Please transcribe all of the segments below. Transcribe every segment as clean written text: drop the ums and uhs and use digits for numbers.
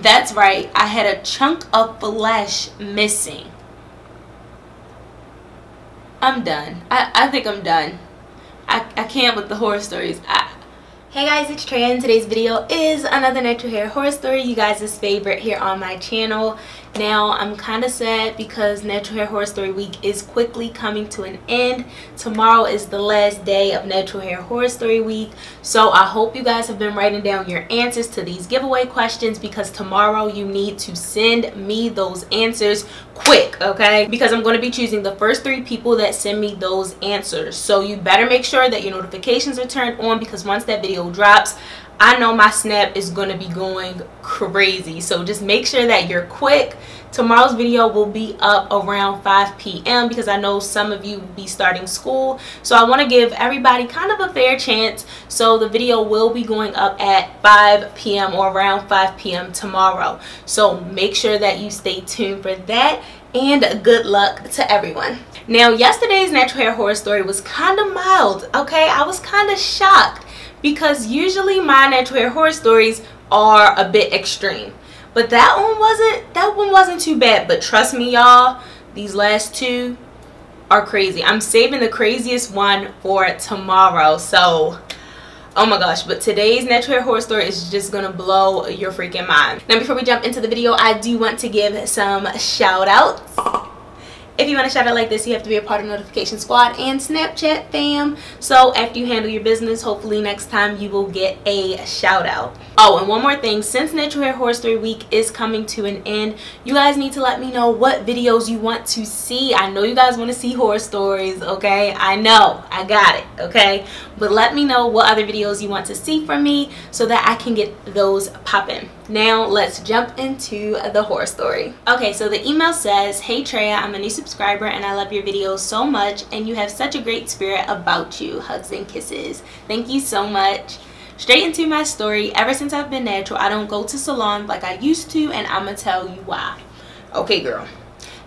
That's right, I had a chunk of flesh missing. I'm done. I think I'm done. I can't with the horror stories. Hey guys, it's Traeh, and today's video is another natural hair horror story, you guys' favorite here on my channel. Now, I'm kind of sad because Natural Hair Horror Story Week is quickly coming to an end. Tomorrow is the last day of Natural Hair Horror Story Week. So I hope you guys have been writing down your answers to these giveaway questions, because tomorrow you need to send me those answers quick, okay? Because I'm going to be choosing the first 3 people that send me those answers. So you better make sure that your notifications are turned on, because once that video drops, I know my snap is going to be going crazy. So just make sure that you're quick. Tomorrow's video will be up around 5 p.m. because I know some of you will be starting school. So I want to give everybody kind of a fair chance. So the video will be going up at 5 p.m. or around 5 p.m. tomorrow. So make sure that you stay tuned for that. And good luck to everyone. Now, yesterday's Natural Hair Horror Story was kind of mild, okay? I was kind of shocked, because usually my natural hair horror stories are a bit extreme, but that one wasn't too bad. But trust me, y'all, these last 2 are crazy. I'm saving the craziest one for tomorrow. So oh my gosh, but today's natural hair horror story is just gonna blow your freaking mind. Now, before we jump into the video, I do want to give some shout outs. If you want a shout out like this, you have to be a part of Notification Squad and Snapchat fam. So after you handle your business, hopefully next time you will get a shout out. Oh, and one more thing, since Natural Hair Horror Story Week is coming to an end, you guys need to let me know what videos you want to see. I know you guys want to see horror stories, okay? I know, I got it, okay? But let me know what other videos you want to see from me so that I can get those popping. Now let's jump into the horror story. Okay, so the email says, "Hey Traeh, I'm a new subscriber and I love your videos so much, and you have such a great spirit about you. Hugs and kisses." Thank you so much. Straight into my story. Ever since I've been natural, I don't go to salons like I used to, and I'ma tell you why. Okay, girl.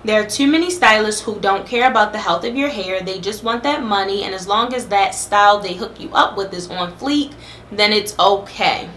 There are too many stylists who don't care about the health of your hair. They just want that money, and as long as that style they hook you up with is on fleek, then it's okay.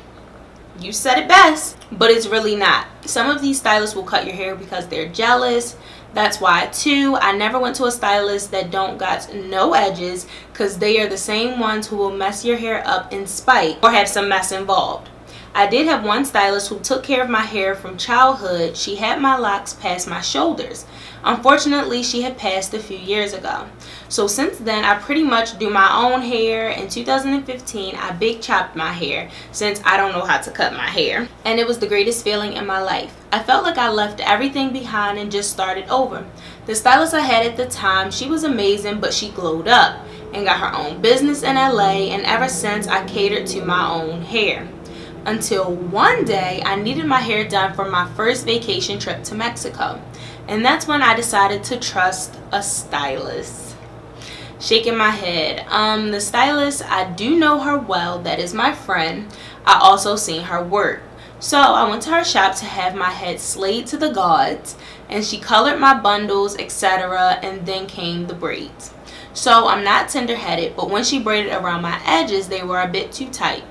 You said it best, but it's really not. Some of these stylists will cut your hair because they're jealous. That's why too, I never went to a stylist that don't got no edges, because they are the same ones who will mess your hair up in spite or have some mess involved. I did have one stylist who took care of my hair from childhood. She had my locks past my shoulders. Unfortunately, she had passed a few years ago. So since then, I pretty much do my own hair. In 2015, I big chopped my hair since I don't know how to cut my hair. And it was the greatest feeling in my life. I felt like I left everything behind and just started over. The stylist I had at the time, she was amazing, but she glowed up and got her own business in LA. And ever since, I catered to my own hair. Until one day, I needed my hair done for my first vacation trip to Mexico. And that's when I decided to trust a stylist. Shaking my head. The stylist, I do know her well. That is my friend. I also seen her work. So I went to her shop to have my head slayed to the gods, and she colored my bundles, etc. And then came the braids. So I'm not tender-headed, but when she braided around my edges, they were a bit too tight.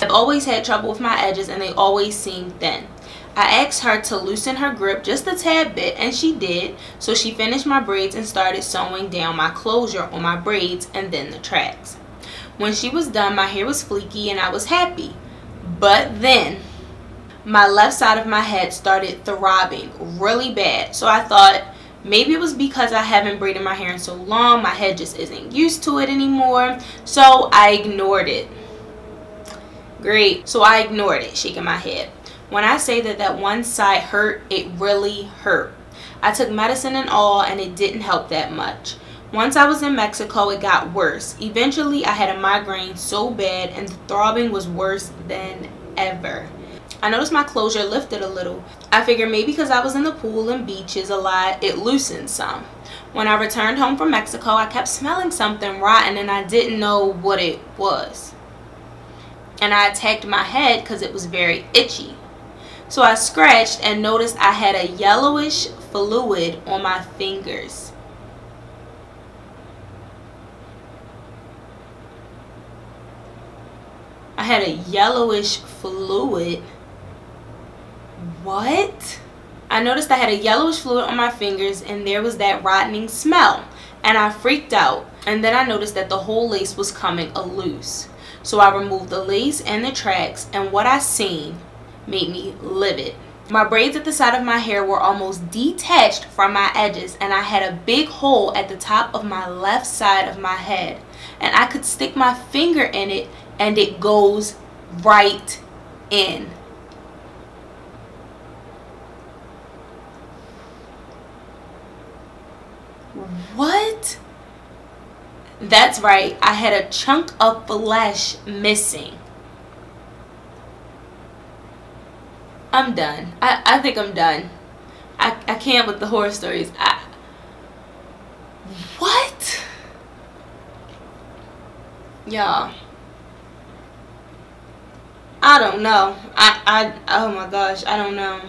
I've always had trouble with my edges, and they always seem thin. I asked her to loosen her grip just a tad bit, and she did. So she finished my braids and started sewing down my closure on my braids and then the tracks. When she was done, my hair was fleeky and I was happy. But then my left side of my head started throbbing really bad. So I thought maybe it was because I haven't braided my hair in so long. My head just isn't used to it anymore. So I ignored it. Great. So I ignored it, shaking my head. When I say that one side hurt, it really hurt. I took medicine and all, and it didn't help that much. Once I was in Mexico, it got worse. Eventually, I had a migraine so bad, and the throbbing was worse than ever. I noticed my closure lifted a little. I figured maybe because I was in the pool and beaches a lot, it loosened some. When I returned home from Mexico, I kept smelling something rotten, and I didn't know what it was. And I attacked my head because it was very itchy. So I scratched and noticed I had a yellowish fluid on my fingers. I had a yellowish fluid. What? I noticed I had a yellowish fluid on my fingers and there was that rotting smell. And I freaked out. And then I noticed that the whole lace was coming loose. So I removed the lace and the tracks, and what I seen made me livid. My braids at the side of my hair were almost detached from my edges, and I had a big hole at the top of my left side of my head. And I could stick my finger in it and it goes right in. What? That's right, I had a chunk of flesh missing. I'm done. I think I'm done. I can't with the horror stories. What? Y'all, I don't know. Oh my gosh, I don't know.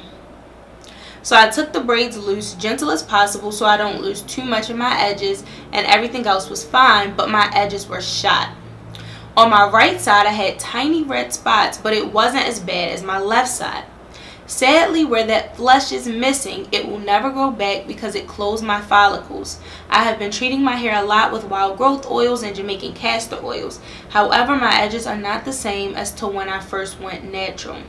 So I took the braids loose, gentle as possible, so I don't lose too much of my edges, and everything else was fine, but my edges were shot. On my right side, I had tiny red spots, but it wasn't as bad as my left side. Sadly, where that flesh is missing, it will never grow back because it closed my follicles. I have been treating my hair a lot with wild growth oils and Jamaican castor oils. However, my edges are not the same as to when I first went natural.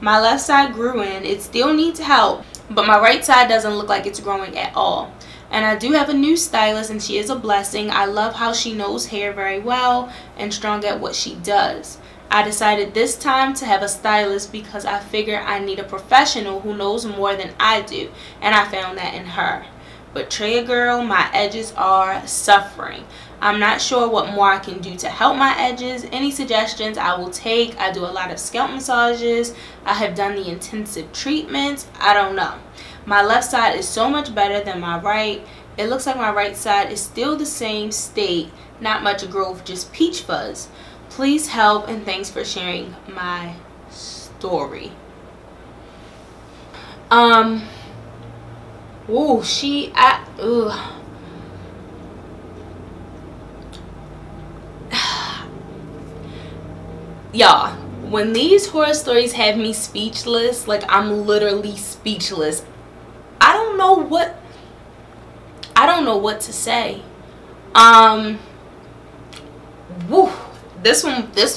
My left side grew in. It still needs help, but my right side doesn't look like it's growing at all. And I do have a new stylist, and she is a blessing. I love how she knows hair very well and strong at what she does. I decided this time to have a stylist because I figure I need a professional who knows more than I do, and I found that in her. But Traeh girl, my edges are suffering. I'm not sure what more I can do to help my edges. Any suggestions I will take. I do a lot of scalp massages. I have done the intensive treatments. I don't know. My left side is so much better than my right. It looks like my right side is still the same state. Not much growth, just peach fuzz. Please help, and thanks for sharing my story. Y'all, when these horror stories have me speechless, like I'm literally speechless. I don't know what to say. This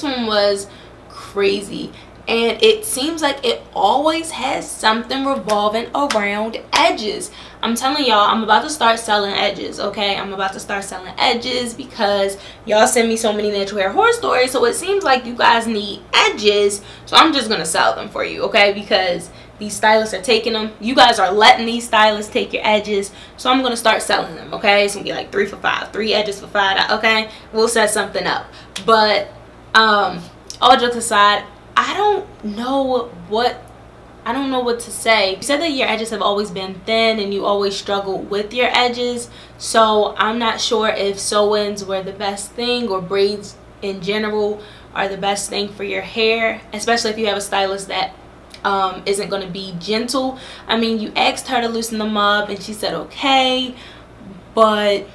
one was crazy, and it seems like it always has something revolving around edges. I'm telling y'all, I'm about to start selling edges, okay? I'm about to start selling edges because y'all send me so many natural hair horror stories, so it seems like you guys need edges, so I'm just gonna sell them for you, okay? Because these stylists are taking them. You guys are letting these stylists take your edges, so I'm gonna start selling them, okay? It's gonna be like 3 for $5, 3 edges for $5, okay? We'll set something up. But all jokes aside, I don't know what to say. You said that your edges have always been thin and you always struggle with your edges, so I'm not sure if sew-ins were the best thing or braids in general are the best thing for your hair, especially if you have a stylist that isn't going to be gentle. I mean, you asked her to loosen them up and she said okay, but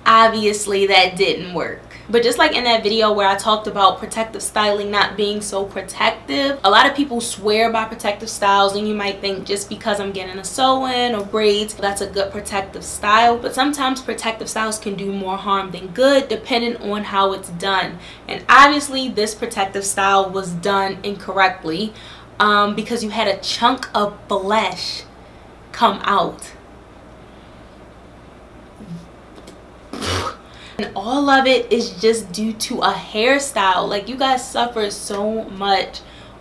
obviously that didn't work. But just like in that video where I talked about protective styling not being so protective, a lot of people swear by protective styles, and you might think just because I'm getting a sew-in or braids, that's a good protective style. But sometimes protective styles can do more harm than good depending on how it's done. And obviously this protective style was done incorrectly because you had a chunk of flesh come out. And all of it is just due to a hairstyle. Like, you guys suffer so much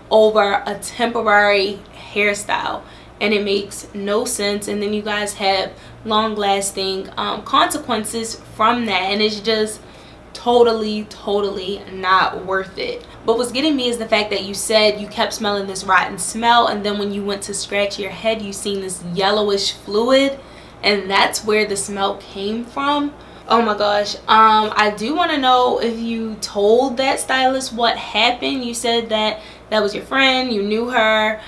over a temporary hairstyle, and it makes no sense. And then you guys have long-lasting consequences from that, and it's just totally not worth it. But what's getting me is the fact that you said you kept smelling this rotten smell, and then when you went to scratch your head you seen this yellowish fluid, and that's where the smell came from. Oh my gosh. I do want to know if you told that stylist what happened. You said that was your friend, you knew her.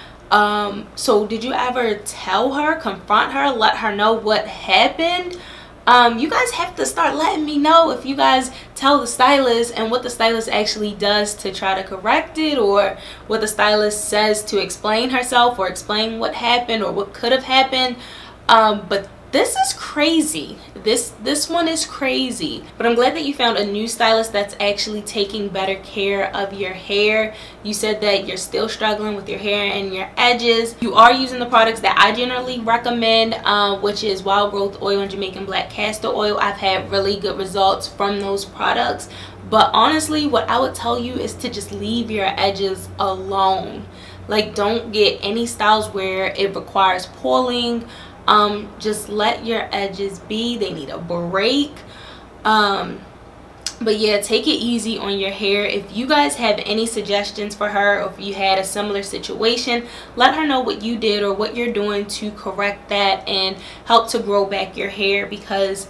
So did you ever tell her, confront her, let her know what happened? you guys have to start letting me know if you guys tell the stylist and what the stylist actually does to try to correct it, or what the stylist says to explain herself or explain what happened or what could have happened. But this is crazy. This one is crazy. But I'm glad that you found a new stylist that's actually taking better care of your hair. You said that you're still struggling with your hair and your edges. You are using the products that I generally recommend, which is Wild Growth Oil and Jamaican Black Castor Oil. I've had really good results from those products. But honestly, what I would tell you is to just leave your edges alone. Like, don't get any styles where it requires pulling. Just let your edges be. They need a break. But yeah, take it easy on your hair. If you guys have any suggestions for her, or if you had a similar situation, let her know what you did or what you're doing to correct that and help to grow back your hair, because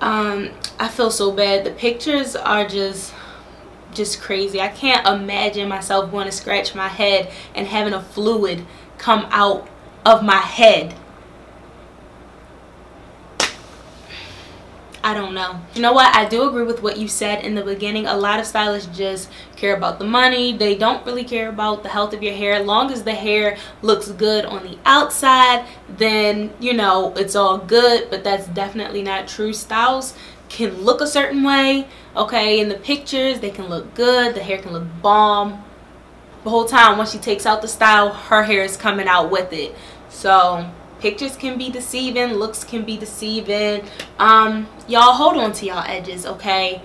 I feel so bad. The pictures are just crazy. I can't imagine myself going to scratch my head and having a fluid come out of my head. I don't know. You know what? I do agree with what you said in the beginning. A lot of stylists just care about the money. They don't really care about the health of your hair. As long as the hair looks good on the outside, then, you know, it's all good. But that's definitely not true. Styles can look a certain way, okay? In the pictures, they can look good. The hair can look bomb. The whole time, once she takes out the style, her hair is coming out with it. So pictures can be deceiving, looks can be deceiving. Y'all hold on to y'all edges, okay?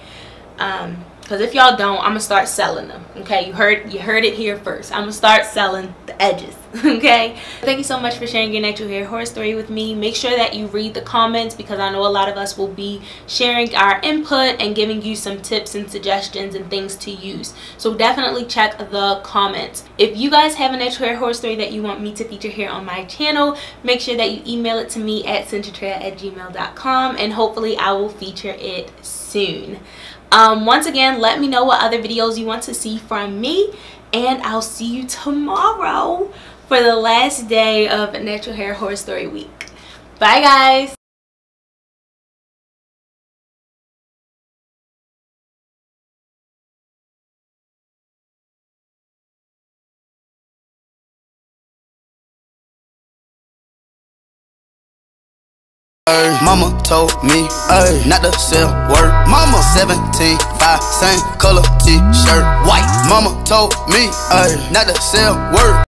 Because if y'all don't, I'm gonna start selling them. Okay, you heard it here first. I'm gonna start selling the edges. Okay, thank you so much for sharing your natural hair horror story with me. Make sure that you read the comments, because I know a lot of us will be sharing our input and giving you some tips and suggestions and things to use. So definitely check the comments. If you guys have a natural hair horror story that you want me to feature here on my channel, make sure that you email it to me at iamtraeh@gmail.com, and hopefully I will feature it soon. Once again, let me know what other videos you want to see from me, and I'll see you tomorrow for the last day of Natural Hair Horror Story Week. Bye guys! Mama told me not to sell word. Mama 17, 5, same color t-shirt, white. Mama told me not to sell word.